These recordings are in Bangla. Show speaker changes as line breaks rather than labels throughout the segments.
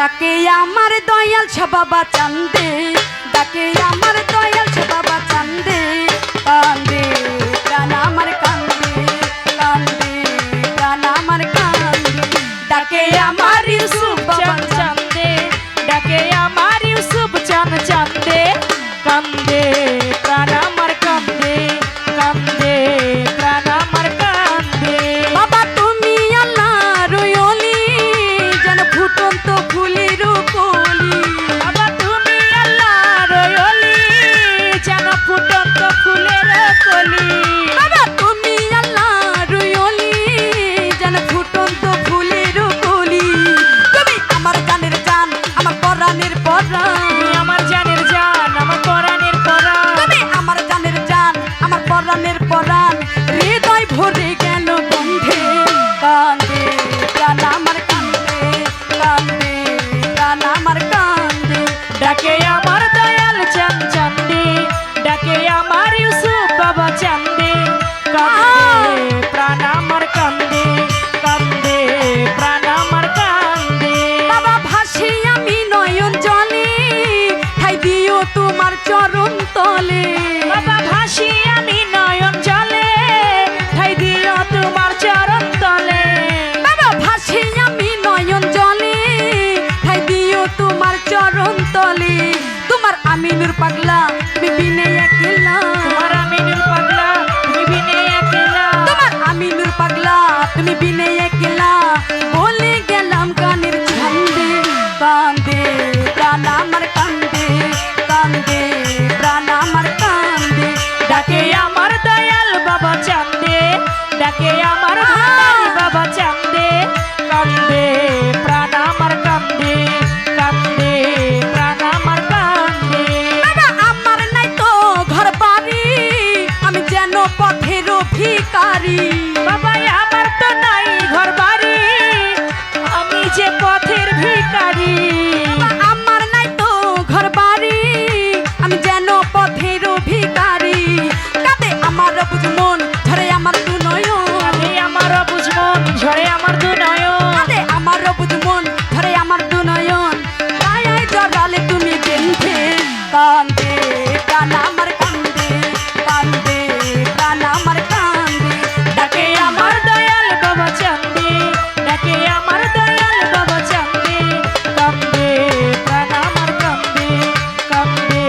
ডাকে আমার দয়াল বাবা চান্দে, ডাকে আমার দয়াল বাবা চান্দে, কান্দে প্রাণ আমার কান্দে, কান্দে প্রাণ আমার কান্দে। ডাকে আমার ইউসুফ বাবা চান্দে,
ডাকে আমার ইউসুফ চান চান্দে, কান্দে প্রাণ আমার কান্দে, কান্দে প্রাণ আমার কান্দে।
বাবা তুমি আল্লাহর ওলি, যেন ফুটন্ত ফুলের কলি।
বাবা তুমি আল্লাহর ওলি, যেন ফুটন্ত ফুলের কলি।
বাবা তুমি আল্লাহর ওলি, যেন ফুটন্ত ফুলের কলি। তুমি আমার জানের জান, আমার পরাণের পরাণ।
তুমি আমার জানের জান, আমার পরাণের পরাণ।
তুমি আমার জানের জান, আমার পরাণের পরাণ। হৃদয় ভরে গেল গন্ধে, কান্দে প্রাণ আমার কান্দে, কান্দে প্রাণ আমার কান্দে।
ডাকে আমার দয়াল চান চান্দে, ডাকে আমার ইউসুফ বাবা চান্দে, কান্দে প্রাণ আমার কান্দে, কান্দে প্রাণ আমার কান্দে।
বাবা ভাসি আমি নয়ন জলে, ঠাই দিও তোমার চরণ তলে।
বাবা ভাসি আমি নয়ন জলে, ঠাই দিও তোমার চরণ তলে।
বাবা ভাসি আমি নয়ন জলে, ঠাই দিও তোমার চরণ তলে। তোমার আমিনুর পাগলা তুমি বিনে একলা,
তোমার আমিনুর পাগলা তুমি বিনে একলা।
তোমার আমিনুর পাগলা তুমি বিনে একলা। বলে গেলাম গানের ছন্দে, কান্দে প্রাণ আমার কান্দে, কান্দে প্রাণ আমার কান্দে।
ডাকে আমার দয়াল বাবা চান্দে, ডাকে আমার ভান্ডারি বাবা চান্দে, কান্দে প্রাণ আমার কান্দে, কান্দে প্রাণ আমার কান্দে।
বাবা আমার নাই তো ঘর বাড়ি, আমি যেন পথের ভিখারি।
বাবা আমার তো নাই ঘর বাড়ি, আমি যে পথের ভিখারি।
বাবা আমার নাই তো ঘর বাড়ি, আমি যেন পথের ভিখারি। কাঁদে আমার বুঝ মন, ঝরে আমার দু নয়ন।
কাঁদে আমার বুঝ মন, ঝরে আমার দু নয়ন।
কাঁদে আমার বুঝ মন, ঝরে আমার দু নয়ন। মায়ায় জড়ালে তুমি বেঁধে, কান্দে প্রাণ আমার কান্দে, কান্দে প্রাণ আমার কান্দে।
ডাকে আমার দয়াল বাবা চান্দে, ডাকে আমার দয়াল বাবা চান্দে, কান্দে প্রাণ আমার কান্দে, কান্দে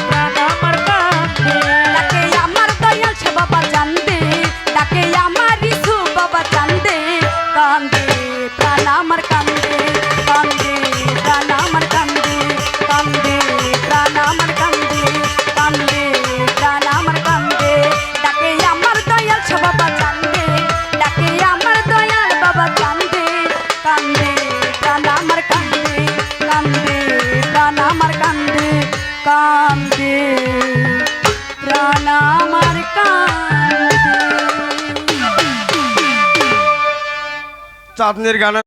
প্রাণ আমার কান্দে।
ডাকে আমার দয়াল বাবা চান্দে, ডাকে আমার ইউসুফ বাবা চান্দে, কান্দে প্রাণ আমার কান্দে, কান্দে প্রাণ আমার কান্দে, কান্দে প্রাণ আমার কান্দে, কান্দে প্রাণ আমার কান্দে। ডাকে আমার দয়াল বাবা চান্দে, ডাকে আমার দয়াল বাবা চান্দে, কান্দে প্রাণ আমার কান্দে, কান্দে প্রাণ আমার কান্দে, কান্দে প্রাণ আমার কান্দে।
চাঁদনির গানে